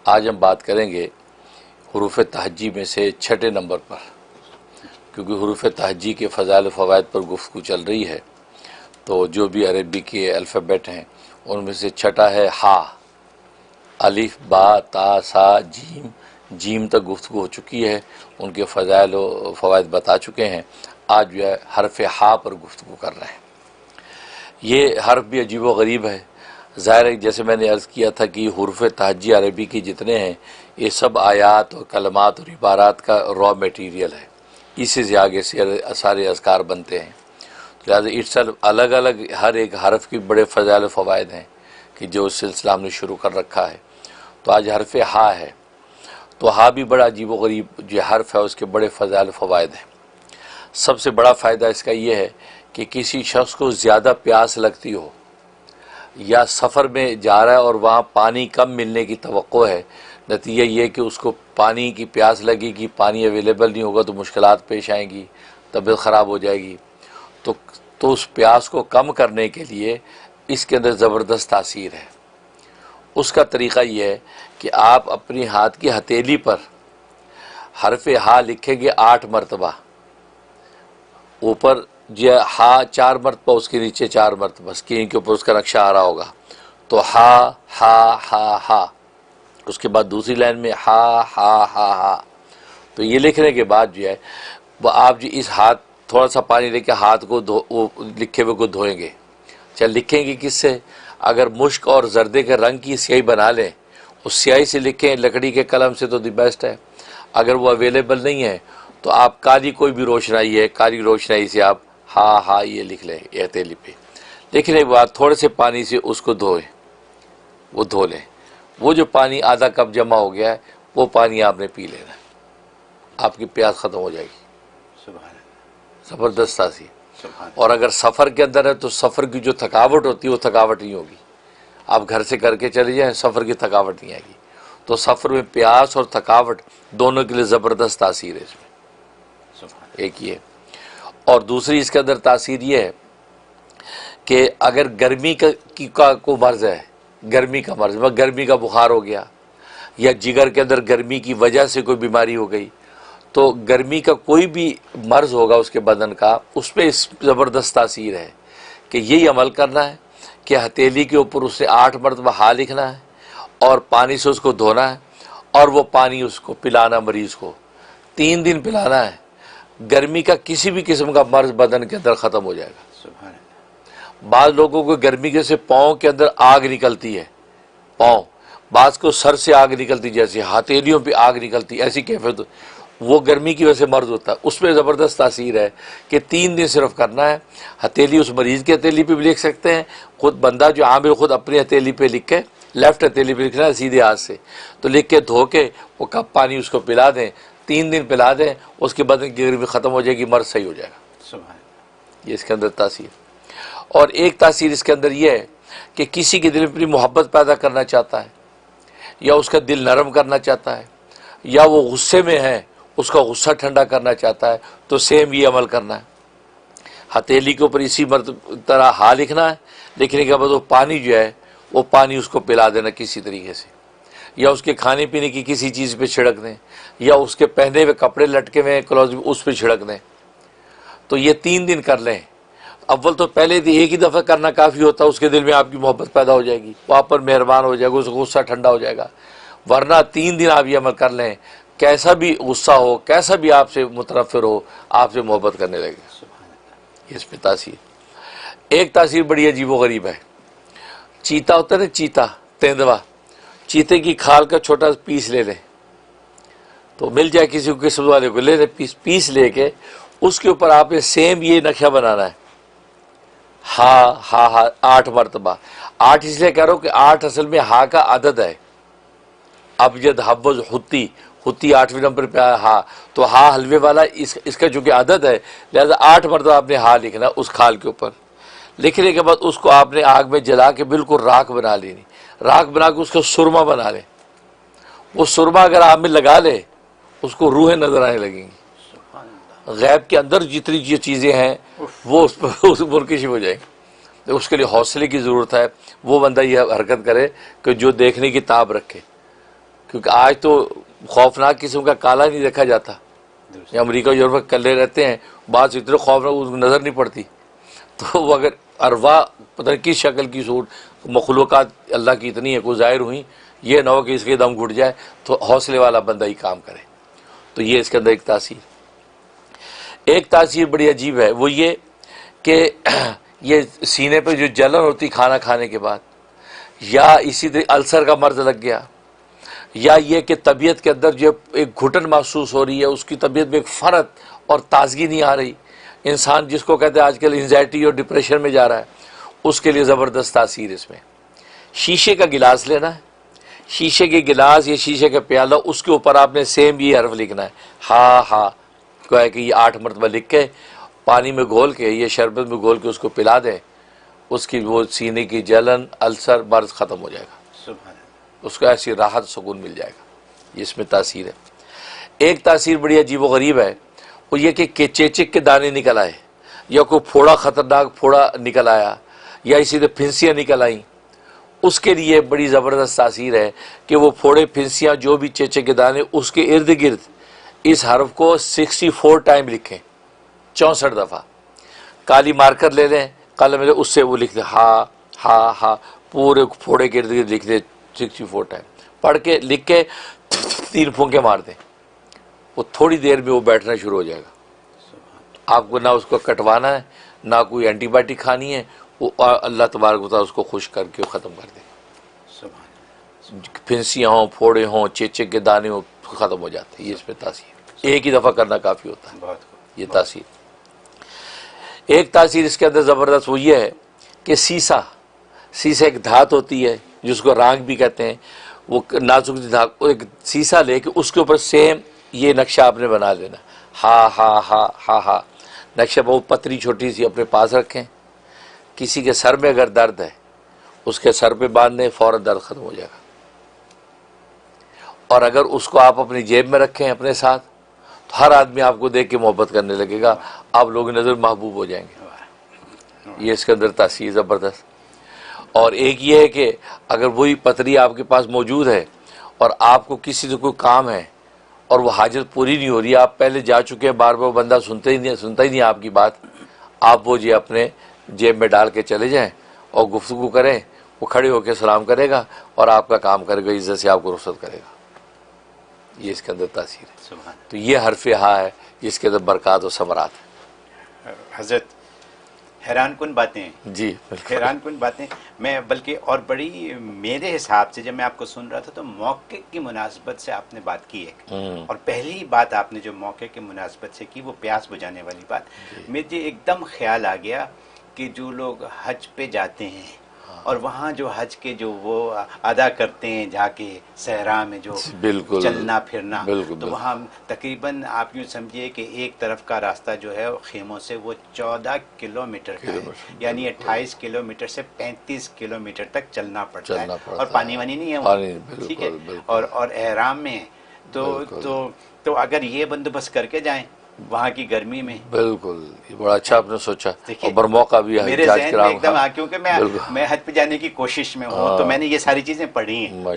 آج ہم بات کریں گے حروف تہجی میں سے چھٹے نمبر پر، کیونکہ حروف تہجی کے فضائل و فوائد پر گفتگو چل رہی ہے۔ تو جو بھی عربی کے الفابیٹ ہیں ان میں سے چھٹا ہے ہا۔ الف، با، تا، سا، جیم، جیم تک گفتگو ہو چکی ہے، ان کے فضائل و فوائد بتا چکے ہیں۔ آج جو ہے حرف ہا پر گفتگو کر رہے ہیں۔ یہ حرف بھی عجیب و غریب ہے۔ ظاہر ہے جیسے میں نے عرض کیا تھا کہ حروف تہجی عربی کی جتنے ہیں یہ سب آیات اور کلمات اور عبارات کا را میٹیریل ہے، اسی سے آگے سے سارے اذکار بنتے ہیں۔ لہٰذا اس الگ الگ ہر ایک حرف کی بڑے فضائل و فوائد ہیں کہ جو اس سلسلہ ہم نے شروع کر رکھا ہے۔ تو آج حرف ہا ہے، تو ہا بھی بڑا عجیب و غریب جو حرف ہے، اس کے بڑے فضائل و فوائد ہیں۔ سب سے بڑا فائدہ اس کا یہ ہے کہ کسی شخص کو زیادہ پیاس لگتی ہو یا سفر میں جا رہا ہے اور وہاں پانی کم ملنے کی توقع ہے، نتیجہ یہ کہ اس کو پانی کی پیاس لگے گی، پانی اویلیبل نہیں ہوگا تو مشکلات پیش آئیں گی، طبیعت خراب ہو جائے گی۔ تو اس پیاس کو کم کرنے کے لیے اس کے اندر زبردست تاثیر ہے۔ اس کا طریقہ یہ ہے کہ آپ اپنی ہاتھ کی ہتھیلی پر حرف ہا لکھیں گے 8 مرتبہ، اوپر جو ہا 4 مرتبہ، اس کے نیچے 4 مرتبہ، اسکرین کے اوپر اس کا نقشہ آ رہا ہوگا۔ تو ہا ہا ہا ہا، اس کے بعد دوسری لائن میں ہا ہا ہا ہا۔ تو یہ لکھنے کے بعد جو ہے وہ آپ جو اس ہاتھ تھوڑا سا پانی لے کے ہاتھ کو لکھے ہوئے کو دھوئیں گے۔ لکھیں گے کس سے؟ اگر مشک اور زردے کے رنگ کی سیاہی بنا لیں، اس سیاہی سے لکھیں لکڑی کے قلم سے تو دی بیسٹ ہے۔ اگر وہ اویلیبل نہیں ہے تو آپ کالی کوئی بھی روشنائی ہے، کالی روشنائی سے آپ ہا ہا یہ لکھ لیں ہتھیلی پہ۔ لکھنے کے بعد تھوڑے سے پانی سے اس کو دھوئیں، وہ دھو لیں۔ وہ جو پانی آدھا کپ جمع ہو گیا ہے وہ پانی آپ نے پی لینا ہے، آپ کی پیاس ختم ہو جائے گی۔ زبردست تاثیر۔ اور اگر سفر کے اندر ہے تو سفر کی جو تھکاوٹ ہوتی ہے وہ تھکاوٹ نہیں ہوگی، آپ گھر سے کر کے چلے جائیں، سفر کی تھکاوٹ نہیں آئے گی۔ تو سفر میں پیاس اور تھکاوٹ دونوں کے لیے زبردست تاثیر ہے اس میں، ایک یہ۔ اور دوسری اس کے اندر تاثیر یہ ہے کہ اگر گرمی کا کوئی مرض ہے، گرمی کا مرض، گرمی کا بخار ہو گیا یا جگر کے اندر گرمی کی وجہ سے کوئی بیماری ہو گئی، تو گرمی کا کوئی بھی مرض ہوگا اس کے بدن کا، اس پہ زبردست تاثیر ہے کہ یہی عمل کرنا ہے کہ ہتھیلی کے اوپر اس سے 8 مرتبہ ہا لکھنا ہے اور پانی سے اس کو دھونا ہے اور وہ پانی اس کو پلانا، مریض کو 3 دن پلانا ہے۔ گرمی کا کسی بھی قسم کا مرض بدن کے اندر ختم ہو جائے گا۔ بعض لوگوں کو گرمی کے سے پاؤں کے اندر آگ نکلتی ہے، پاؤں، بعض کو سر سے آگ نکلتی، جیسے ہتھیلیوں پہ آگ نکلتی، ایسی کیفیت، وہ گرمی کی وجہ سے مرض ہوتا ہے۔ اس پہ زبردست تاثیر ہے کہ 3 دن صرف کرنا ہے۔ ہتھیلی اس مریض کی ہتھیلی پہ بھی لکھ سکتے ہیں، خود بندہ جو عامل خود اپنی ہتھیلی پہ لکھ کے، لیفٹ ہتھیلی پہ لکھنا ہے سیدھے ہاتھ سے، تو لکھ کے دھو کے وہ کپ پانی اس کو پلا دیں، 3 دن پلا دیں، اس کے بدن کی گرمی ختم ہو جائے گی، مرض صحیح ہو جائے گا۔ یہ اس کے اندر تاثیر۔ اور ایک تاثیر اس کے اندر یہ ہے کہ کسی کے دل میں اپنی محبت پیدا کرنا چاہتا ہے یا اس کا دل نرم کرنا چاہتا ہے یا وہ غصے میں ہے، اس کا غصہ ٹھنڈا کرنا چاہتا ہے، تو سیم یہ عمل کرنا ہے۔ ہتھیلی کے اوپر اسی طرح ہا لکھنا ہے، لکھنے کے بعد وہ پانی جو ہے وہ پانی اس کو پلا دینا کسی طریقے سے، یا اس کے کھانے پینے کی کسی چیز پہ چھڑک دیں، یا اس کے پہنے ہوئے کپڑے لٹکے ہوئے کلوز اس پہ چھڑک دیں۔ تو یہ 3 دن کر لیں۔ اول تو پہلے ایک ہی دفعہ کرنا کافی ہوتا ہے، اس کے دل میں آپ کی محبت پیدا ہو جائے گی، وہ آپ پر مہربان ہو جائے گا، اس کا غصہ ٹھنڈا ہو جائے گا۔ ورنہ 3 دن آپ یہ عمل کر لیں، کیسا بھی غصہ ہو، کیسا بھی آپ سے متنفر ہو، آپ سے محبت کرنے لگے گا۔ اس پہ تاثیر۔ ایک تاثیر بڑی عجیب و غریب ہے۔ چیتا ہوتا ہے نا، چیتا، تیندوا، چیتے کی کھال کا چھوٹا پیس لے لیں، تو مل جائے کسی کو، قسمت والے کو لے لیں، پیس لے کے اس کے اوپر آپ نے سیم یہ نقشہ بنانا ہے، ہا ہا ہا 8 مرتبہ۔ 8 اس لیے کہہ رہا ہوں کہ 8 اصل میں ہا کا عدد ہے۔ ابجد، حوض، حتی، حتی 8ویں نمبر پہ ہا، تو ہا حلوے والا اس کا جو کہ عدد ہے، لہذا 8 مرتبہ آپ نے ہا لکھنا اس کھال کے اوپر۔ لکھنے کے بعد اس کو آپ نے آگ میں جلا کے بالکل راکھ بنا لینی، راکھ بنا کے اس کا سرما بنا لیں۔ وہ سرما اگر آپ میں لگا لے، اس کو روحیں نظر آنے لگیں گی، غیب کے اندر جتنی یہ چیزیں ہیں وہ اس پر منکشف ہو جائیں گی۔ اس کے لیے حوصلے کی ضرورت ہے، وہ بندہ یہ حرکت کرے کہ جو دیکھنے کی تاب رکھے، کیونکہ آج تو خوفناک قسم کا کالا نہیں دیکھا جاتا. یہ امریکہ اور یورپ کلے رہتے ہیں، بعض اتنے خوفناک اس کو نظر نہیں پڑتی. تو وہ اگر ارواح پتہ نہیں کس شکل کی صورت مخلوقات اللہ کی اتنی ہے کوئی ظاہر ہوئی، یہ نہ ہو کہ اس کے دم گھٹ جائے، تو حوصلے والا بندہ ہی کام کرے. تو یہ اس کے اندر ایک تاثیر بڑی عجیب ہے، وہ یہ کہ یہ سینے پہ جو جلن ہوتی کھانا کھانے کے بعد، یا اسی طرح السر کا مرض لگ گیا، یا یہ کہ طبیعت کے اندر جو ایک گھٹن محسوس ہو رہی ہے، اس کی طبیعت میں ایک فرق اور تازگی نہیں آ رہی. انسان جس کو کہتے ہیں آج کل انزائٹی اور ڈپریشن میں جا رہا ہے، اس کے لیے زبردست تاثیر اس میں. شیشے کا گلاس لینا ہے، شیشے کے گلاس یا شیشے کا پیالہ، اس کے اوپر آپ نے سیم یہ حرف لکھنا ہے، ہا ہا، کہ یہ 8 مرتبہ لکھ کے پانی میں گھول کے، یہ شربت میں گھول کے اس کو پلا دیں، اس کی وہ سینے کی جلن، السر، مرض ختم ہو جائے گا. اس کو ایسی راحت سکون مل جائے گا. اس میں تاثیر ہے. ایک تاثیر بڑی عجیب و غریب ہے، وہ یہ کہ چیچک کے دانے نکل آئے، یا کوئی پھوڑا، خطرناک پھوڑا نکل آیا، یا اسی طرح پھنسیاں نکل آئیں. اس کے لیے بڑی زبردست تاثیر ہے کہ وہ پھوڑے، پھنسیاں، جو بھی چیچک کے دانے، اس کے ارد گرد اس حرف کو 64 ٹائم لکھیں، 64 دفعہ. کالی مارکر لے لیں، قلم لے، اس سے وہ لکھ دیں، ہا ہا ہا، پورے پھوڑے کے ارد گرد لکھ دیں 64 ٹائم. پڑھ کے لکھ کے 3 پھونکے مار دیں، وہ تھوڑی دیر میں وہ بیٹھنا شروع ہو جائے گا. آپ کو نہ اس کو کٹوانا ہے، نہ کوئی اینٹی بائیوٹک کھانی ہے، وہ اللہ تبارک و تعالیٰ اس کو خشک کر کے ختم کر دے. پھنسیاں ہوں، پھوڑے ہوں، چیچک کے دانے ہوں، ختم ہو جاتے ہیں. یہ اس میں تاثیر ایک ہی دفعہ کرنا کافی ہوتا ہے. یہ تاثیر. ایک تاثیر اس کے اندر زبردست وہ یہ ہے کہ سیسا ایک دھات ہوتی ہے جس کو رانگ بھی کہتے ہیں، وہ نازک دھات، ایک سیسا لے کے اس کے اوپر سیم یہ نقشہ آپ نے بنا لینا، ہا ہا ہا ہا ہا. نقشہ بہت پتلی چھوٹی سی اپنے پاس رکھیں. کسی کے سر میں اگر درد ہے، اس کے سر پہ باندھیں، فوراً درد ختم ہو جائے گا. اور اگر اس کو آپ اپنی جیب میں رکھیں اپنے ساتھ، تو ہر آدمی آپ کو دیکھ کے محبت کرنے لگے گا، آپ لوگ نظر محبوب ہو جائیں گے. یہ اس کے اندر تاثیر زبردست. اور ایک یہ ہے کہ اگر وہی پتری آپ کے پاس موجود ہے اور آپ کو کسی سے کوئی کام ہے اور وہ حاجت پوری نہیں ہو رہی، آپ پہلے جا چکے ہیں، بار بار بندہ سنتا ہی نہیں آپ کی بات، آپ وہ جی اپنے جیب میں ڈال کے چلے جائیں اور گفتگو کریں. وہ کھڑے ہو کے سلام کرے گا اور آپ کا کام کرے گا، عزت سے آپ کو رخصت کرے گا. یہ اس کے اندر تاثیر ہے. تو یہ حرف ہا ہے جس کے اندر برکات و ثمرات ہیں. حضرت حیران کن باتیں، جی حیران کن باتیں. میں بلکہ اور بڑی میرے حساب سے جب میں آپ کو سن رہا تھا تو موقع کی مناسبت سے آپ نے بات کی ایک، اور پہلی بات آپ نے جو موقع کی مناسبت سے کی وہ پیاس بجھانے والی بات. مجھے ایک دم خیال آ گیا کہ جو لوگ حج پہ جاتے ہیں اور وہاں جو حج کے جو وہ ادا کرتے ہیں جا کے صحرا میں جو چلنا پھرنا، تو وہاں تقریباً آپ یوں سمجھیے کہ ایک طرف کا راستہ جو ہے خیموں سے وہ 14 کلومیٹر کا ہے، یعنی 28 کلومیٹر سے 35 کلومیٹر تک چلنا پڑتا ہے، اور پانی وانی نہیں ہے وہاں، ٹھیک ہے، اور احرام میں تو اگر یہ بندوبست کر کے جائیں وہاں کی گرمی میں، بالکل یہ بڑا اچھا آپ نے سوچا. اور برموقع بھی میرے ذہن میں ایک دم کیونکہ میں حج پہ جانے کی کوشش میں ہوں، تو میں نے یہ ساری چیزیں پڑھی ہیں،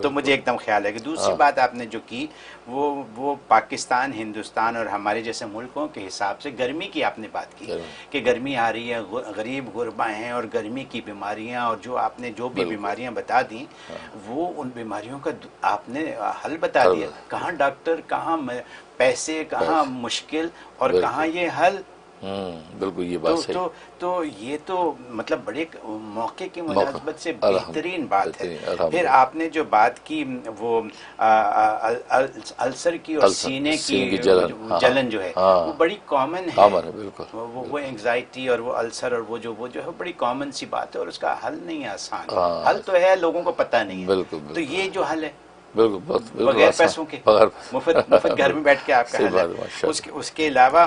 تو مجھے ایک دم خیال ہے کہ دوسری بات آپ نے جو کی وہ پاکستان، ہندوستان اور ہمارے جیسے ملکوں کے حساب سے گرمی کی آپ نے بات کی کہ گرمی آ رہی ہے، غریب غربا ہیں، اور گرمی کی بیماریاں، اور جو آپ نے جو بھی بیماریاں بتا دیں وہ ان بیماریوں کا آپ نے حل بتا دیا. کہاں ڈاکٹر، کہاں پیسے، کہاں مشکل، اور کہاں یہ حل. بالکل یہ بات صحیح. تو یہ تو مطلب بڑے موقع کی مناسبت سے بہترین بات ہے. پھر آپ نے جو بات کی وہ السر کی اور سینے کی جلن جو ہے وہ بڑی کامن ہے، وہ انگزائٹی اور وہ السر اور وہ جو ہے بڑی کامن سی بات ہے، اور اس کا حل نہیں ہے آسان. حل تو ہے، لوگوں کو پتہ نہیں ہے. تو یہ جو حل ہے بغیر پیسوں کے، مفت گھر میں بیٹھ کے آپ کا حل ہے. اس کے علاوہ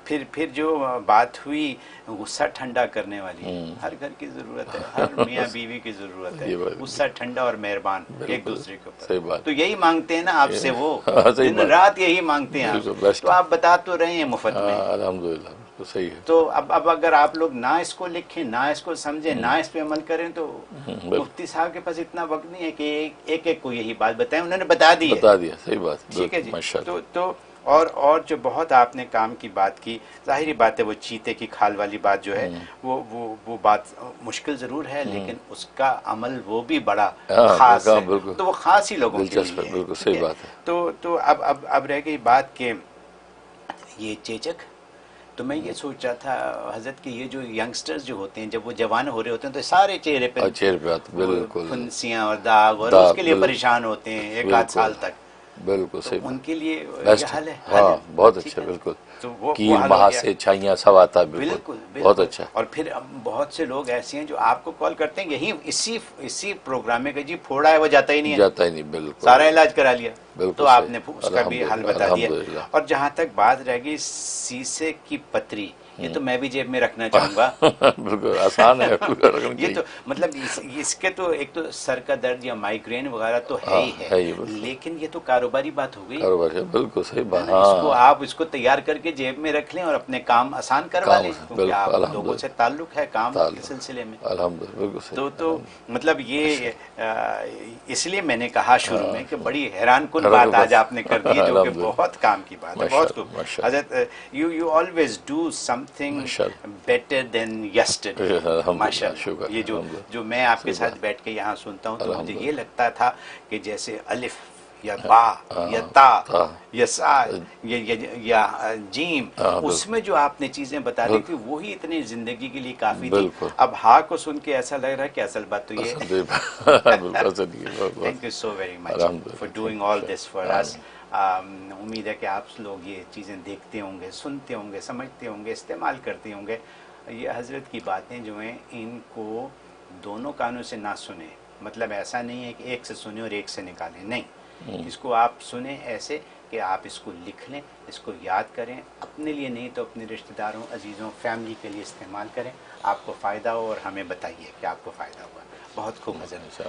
پھر جو بات ہوئی غصہ ٹھنڈا کرنے والی، ہر گھر کی ضرورت ہے، ہر میاں بیوی کی ضرورت ہے، غصہ ٹھنڈا اور مہربان ایک دوسرے کے اوپر. تو یہی مانگتے ہیں نا آپ سے، وہ دن رات یہی مانگتے ہیں آپ، تو آپ بتا تو رہے ہیں مفت میں. الحمدللہ بالکل صحیح ہے. تو اب اگر آپ لوگ نہ اس کو لکھیں، نہ اس کو سمجھیں، نہ اس پہ عمل کریں تو مفتی صاحب کے پاس اتنا وقت نہیں ہے کہ ایک ایک کو یہی بات بتائیں. انہوں نے بتا دی ہے. بتا دیا. صحیح بات. ٹھیک ہے جی. ماشاء اللہ. تو اور جو بہت آپ نے کام کی بات کی، ظاہری بات ہے وہ چیتے کی کھال والی بات جو ہے وہ بات مشکل ضرور ہے، لیکن اس کا عمل وہ بھی بڑا خاص ہے. بالکل. تو وہ خاص ہی لوگوں کے دلچسپ ہے. لیے. بالکل صحیح بات ہے. تو اب رہ گئی بات کہ یہ چیچک. تو میں یہ سوچ رہا تھا حضرت کہ یہ جو ینگسٹرز جو ہوتے ہیں جب وہ جوان ہو رہے ہوتے ہیں تو سارے چہرے پہ آتے. بالکل. پھنسیاں اور داغ اور اس کے لیے پریشان ہوتے ہیں ایک آدھ سال تک. بالکل صحیح. ان کے لیے بیسٹ یہ حل ہے. ہاں بہت اچھا. بالکل. تو وہ کیل مہا سے چھائیاں سب آتا ہے. بالکل بہت اچھا. اور پھر بہت سے لوگ ایسے ہیں جو آپ کو کال کرتے ہیں یہی اسی پروگرام میں کہ جی پھوڑا ہے وہ جاتا ہی نہیں ہے. جاتا ہی نہیں. بالکل. سارا علاج کرا لیا. تو آپ صحیح. نے اس کا بھی حل بتا دیا. اور جہاں تک بات رہ گئی سیسے کی پتری، یہ تو میں بھی جیب میں رکھنا چاہوں گا. بالکل آسان ہے. یہ تو مطلب اس کے تو ایک تو سر کا درد یا مائگرین وغیرہ تو ہے ہی ہے، لیکن یہ تو کاروباری بات ہو گئی. بالکل صحیح بات. آپ اس کو تیار کر کے جیب میں رکھ لیں اور اپنے کام آسان کروا لیں، کیونکہ آپ لوگوں سے تعلق ہے کام کے سلسلے میں. الحمدللہ. تو مطلب یہ اس لیے میں نے کہا شروع میں کہ بڑی حیران کن بات آج آپ نے کر دی جو کہ بہت کام کی بات ہے. بہت خوب. حضرت you always do some thing better than yesterday. ماشاء اللہ. یہ جو میں آپ کے ساتھ بیٹھ کے یہاں سنتا ہوں تو مجھے یہ لگتا تھا کہ جیسے الف یا با یا تا یا سا یا جیم، اس میں جو آپ نے چیزیں بتا دی تھی وہی اتنی زندگی کے لیے کافی تھی. اب ہا کو سن کے ایسا لگ رہا ہے کہ اصل بات تو یہ thank you so very much for doing all this for us. امید ہے کہ آپ لوگ یہ چیزیں دیکھتے ہوں گے، سنتے ہوں گے، سمجھتے ہوں گے، استعمال کرتے ہوں گے. یہ حضرت کی باتیں جو ہیں ان کو دونوں کانوں سے نہ سنیں. مطلب ایسا نہیں ہے کہ ایک سے سنیں اور ایک سے نکالیں، نہیں. اس کو آپ سنیں ایسے کہ آپ اس کو لکھ لیں، اس کو یاد کریں، اپنے لیے نہیں تو اپنے رشتہ داروں، عزیزوں، فیملی کے لیے استعمال کریں. آپ کو فائدہ ہو اور ہمیں بتائیے کہ آپ کو فائدہ ہوا. بہت خوب حضرت.